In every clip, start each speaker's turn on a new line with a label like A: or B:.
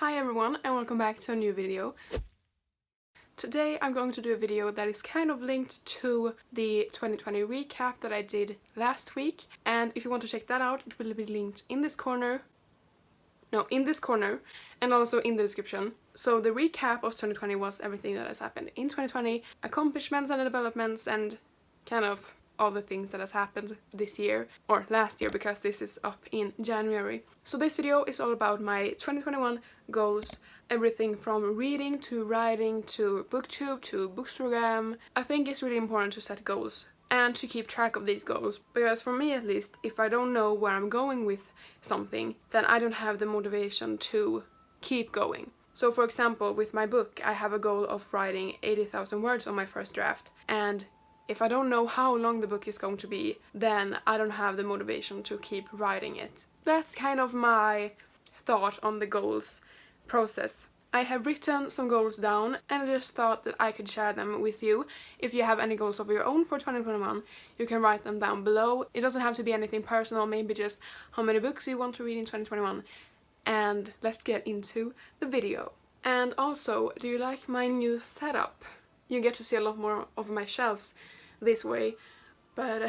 A: Hi everyone and welcome back to a new video. Today I'm going to do a video that is kind of linked to the 2020 recap that I did last week, and if you want to check that out it will be linked in this corner, and also in the description. So the recap of 2020 was everything that has happened in 2020, accomplishments and developments and kind of all the things that has happened this year, or last year because this is up in January. So this video is all about my 2021 goals, everything from reading to writing to booktube to books program. I think it's really important to set goals and to keep track of these goals, because for me at least, if I don't know where I'm going with something, then I don't have the motivation to keep going. So for example, with my book, I have a goal of writing 80,000 words on my first draft, and if I don't know how long the book is going to be, then I don't have the motivation to keep writing it. That's kind of my thought on the goals process. I have written some goals down and I just thought that I could share them with you. If you have any goals of your own for 2021, you can write them down below. It doesn't have to be anything personal, maybe just how many books you want to read in 2021. And let's get into the video. And also, do you like my new setup? You get to see a lot more of my shelves this way, but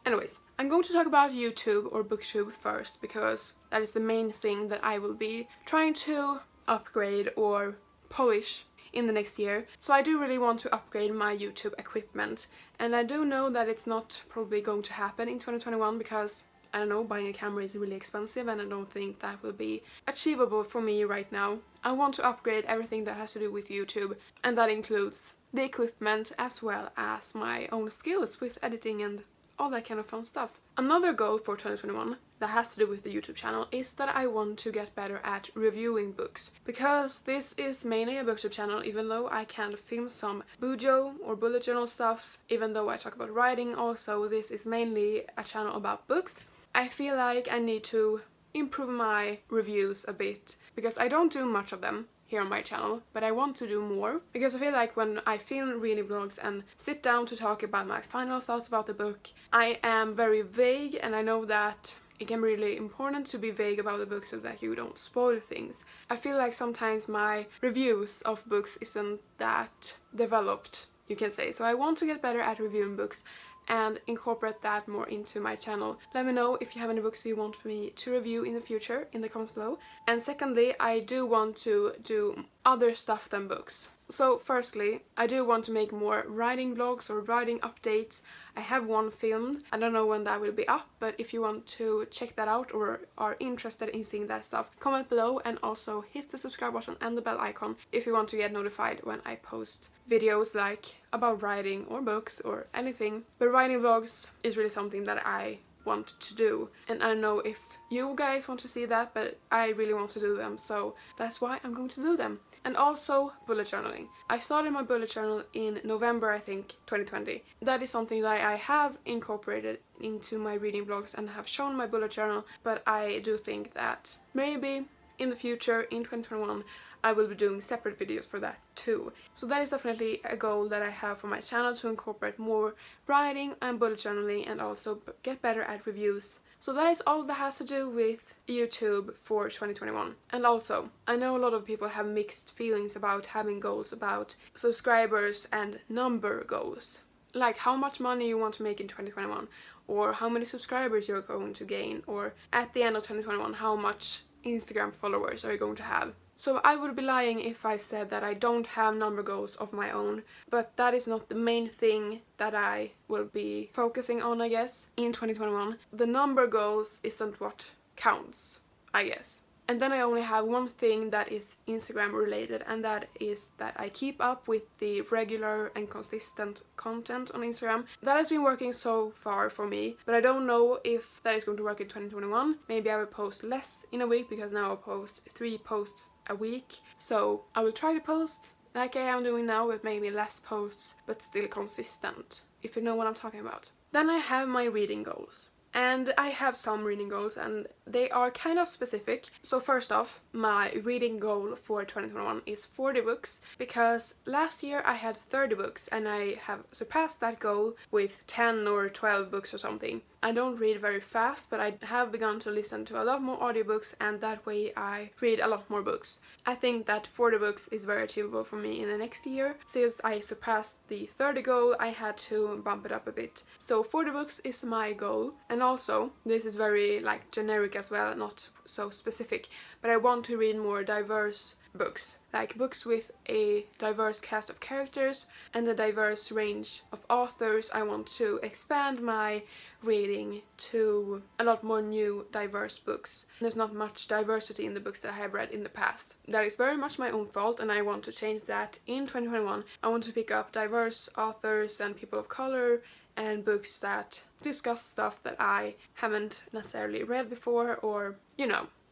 A: anyways, I'm going to talk about YouTube or booktube first, because that is the main thing that I will be trying to upgrade or polish in the next year. So I do really want to upgrade my YouTube equipment, and I do know that it's not probably going to happen in 2021 because I don't know, buying a camera is really expensive and I don't think that will be achievable for me right now. I want to upgrade everything that has to do with YouTube, and that includes the equipment as well as my own skills with editing and all that kind of fun stuff. Another goal for 2021 that has to do with the YouTube channel is that I want to get better at reviewing books, because this is mainly a booktube channel, even though I can film some bujo or bullet journal stuff, even though I talk about writing also, this is mainly a channel about books. I feel like I need to improve my reviews a bit, because I don't do much of them here on my channel, but I want to do more, because I feel like when I film reading vlogs and sit down to talk about my final thoughts about the book, I am very vague, and I know that it can be really important to be vague about the book so that you don't spoil things. I feel like sometimes my reviews of books isn't that developed, you can say, so I want to get better at reviewing books and incorporate that more into my channel. Let me know if you have any books you want me to review in the future in the comments below. And secondly, I do want to do other stuff than books. So firstly, I do want to make more writing vlogs or writing updates. I have one filmed. I don't know when that will be up, but if you want to check that out or are interested in seeing that stuff, comment below, and also hit the subscribe button and the bell icon if you want to get notified when I post videos like about writing or books or anything. But writing vlogs is really something that I want to do, and I don't know if you guys want to see that, but I really want to do them, so that's why I'm going to do them. And also bullet journaling. I started my bullet journal in November, I think, 2020. That is something that I have incorporated into my reading vlogs and have shown my bullet journal, but I do think that maybe in the future, in 2021, I will be doing separate videos for that too. So that is definitely a goal that I have for my channel, to incorporate more writing and bullet journaling and also get better at reviews. So that is all that has to do with YouTube for 2021. And also, I know a lot of people have mixed feelings about having goals about subscribers and number goals. Like how much money you want to make in 2021, or how many subscribers you're going to gain, or at the end of 2021, how much Instagram followers are you going to have. So I would be lying if I said that I don't have number goals of my own, but that is not the main thing that I will be focusing on, I guess, in 2021. The number goals isn't what counts, I guess. And then I only have one thing that is Instagram related, and that is that I keep up with the regular and consistent content on Instagram. That has been working so far for me, but I don't know if that is going to work in 2021. Maybe I will post less in a week, because now I post 3 posts a week. So I will try to post like I am doing now, with maybe less posts, but still consistent, if you know what I'm talking about. Then I have my reading goals. And I have some reading goals and they are kind of specific. So first off, my reading goal for 2021 is 40 books because last year I had 30 books and I have surpassed that goal with 10 or 12 books or something. I don't read very fast, but I have begun to listen to a lot more audiobooks and that way I read a lot more books. I think that 40 books is very achievable for me in the next year. Since I surpassed the 30 goal, I had to bump it up a bit. So 40 books is my goal. And also, this is very like generic as well, not so specific, but I want to read more diverse books, like books with a diverse cast of characters and a diverse range of authors. I want to expand my reading to a lot more new diverse books. There's not much diversity in the books that I have read in the past. That is very much my own fault and I want to change that in 2021. I want to pick up diverse authors and people of color and books that discuss stuff that I haven't necessarily read before, or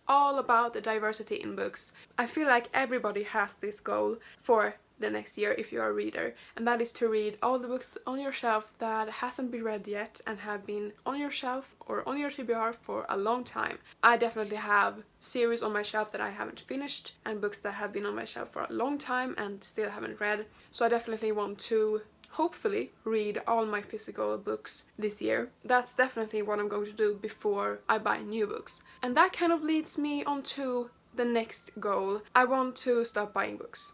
A: all about the diversity in books. I feel like everybody has this goal for the next year if you're a reader, and that is to read all the books on your shelf that hasn't been read yet and have been on your shelf or on your TBR for a long time. I definitely have series on my shelf that I haven't finished and books that have been on my shelf for a long time and still haven't read, so I definitely want to hopefully read all my physical books this year. That's definitely what I'm going to do before I buy new books. And that kind of leads me on to the next goal. I want to stop buying books.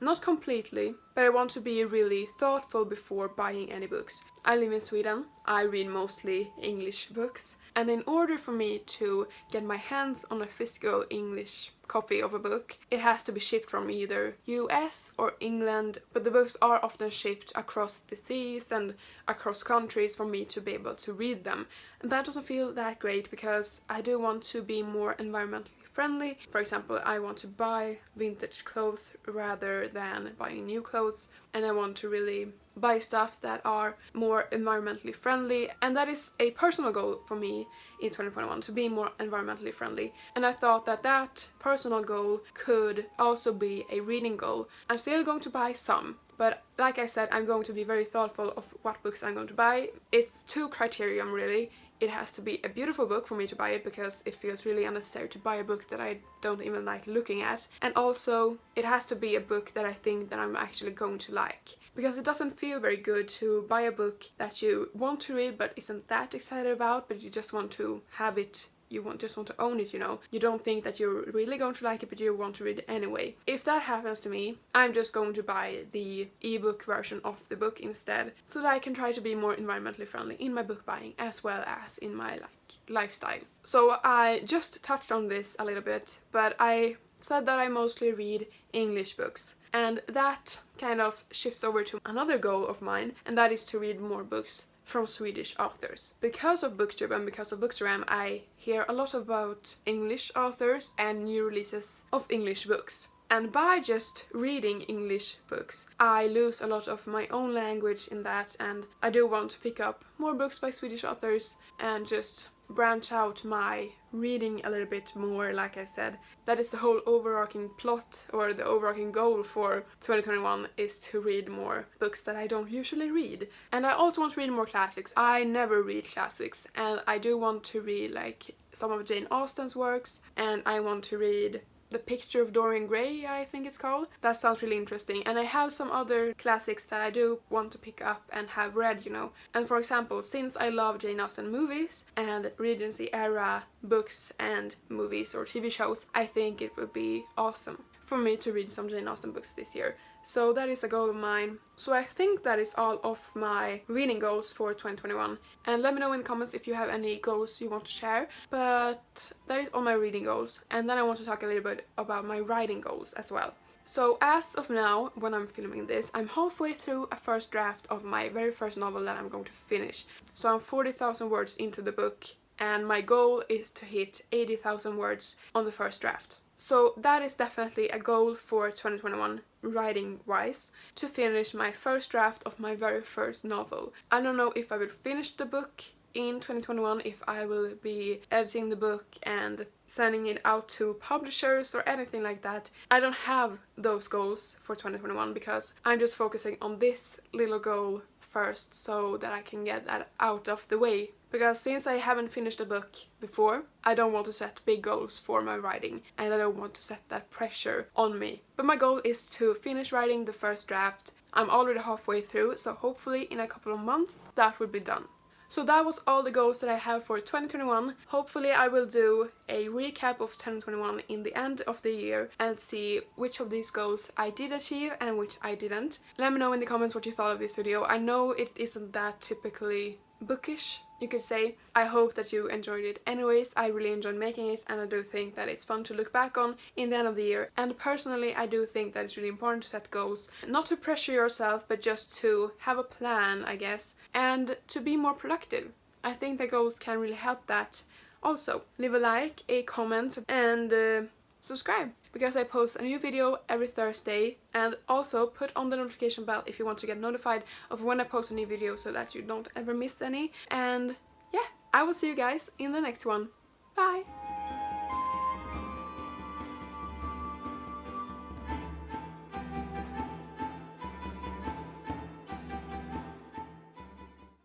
A: Not completely, but I want to be really thoughtful before buying any books. I live in Sweden, I read mostly English books, and in order for me to get my hands on a physical English copy of a book, it has to be shipped from either US or England, but the books are often shipped across the seas and across countries for me to be able to read them. And that doesn't feel that great because I do want to be more environmentally friendly. For example, I want to buy vintage clothes rather than buying new clothes, and I want to really buy stuff that are more environmentally friendly, and that is a personal goal for me in 2021, to be more environmentally friendly. And I thought that that personal goal could also be a reading goal. I'm still going to buy some, but like I said, I'm going to be very thoughtful of what books I'm going to buy. It's two criteria really. It has to be a beautiful book for me to buy it because it feels really unnecessary to buy a book that I don't even like looking at. And also, it has to be a book that I think that I'm actually going to like. Because it doesn't feel very good to buy a book that you want to read but isn't that excited about, but you just want to have it. Just want to own it, You don't think that you're really going to like it, but you want to read it anyway. If that happens to me, I'm just going to buy the ebook version of the book instead, so that I can try to be more environmentally friendly in my book buying as well as in my lifestyle. So I just touched on this a little bit, but I said that I mostly read English books. And that kind of shifts over to another goal of mine, and that is to read more books from Swedish authors. Because of Booktube and because of Bookstagram, I hear a lot about English authors and new releases of English books. And by just reading English books, I lose a lot of my own language in that, and I do want to pick up more books by Swedish authors and just branch out my reading a little bit more, like I said. That is the whole overarching plot, or the overarching goal for 2021, is to read more books that I don't usually read. And I also want to read more classics. I never read classics, and I do want to read some of Jane Austen's works, and I want to read The Picture of Dorian Gray, I think it's called. That sounds really interesting. And I have some other classics that I do want to pick up and have read, And for example, since I love Jane Austen movies and Regency era books and movies or TV shows, I think it would be awesome for me to read some Jane Austen books this year. So that is a goal of mine. So I think that is all of my reading goals for 2021. And let me know in the comments if you have any goals you want to share. But that is all my reading goals. And then I want to talk a little bit about my writing goals as well. So as of now, when I'm filming this, I'm halfway through a first draft of my very first novel that I'm going to finish. So I'm 40,000 words into the book, and my goal is to hit 80,000 words on the first draft. So that is definitely a goal for 2021, writing-wise, to finish my first draft of my very first novel. I don't know if I will finish the book in 2021, if I will be editing the book and sending it out to publishers or anything like that. I don't have those goals for 2021 because I'm just focusing on this little goal first so that I can get that out of the way. Because since I haven't finished a book before, I don't want to set big goals for my writing and I don't want to set that pressure on me. But my goal is to finish writing the first draft. I'm already halfway through, so hopefully in a couple of months that will be done. So that was all the goals that I have for 2021. Hopefully I will do a recap of 2021 in the end of the year and see which of these goals I did achieve and which I didn't. Let me know in the comments what you thought of this video. I know it isn't that typically bookish, you could say. I hope that you enjoyed it anyways. I really enjoyed making it and I do think that it's fun to look back on in the end of the year. And personally I do think that it's really important to set goals, not to pressure yourself but just to have a plan, I guess, and to be more productive. I think that goals can really help that. Also, leave a like, a comment and subscribe, because I post a new video every Thursday, and also put on the notification bell if you want to get notified of when I post a new video so that you don't ever miss any. And yeah, I will see you guys in the next one. Bye!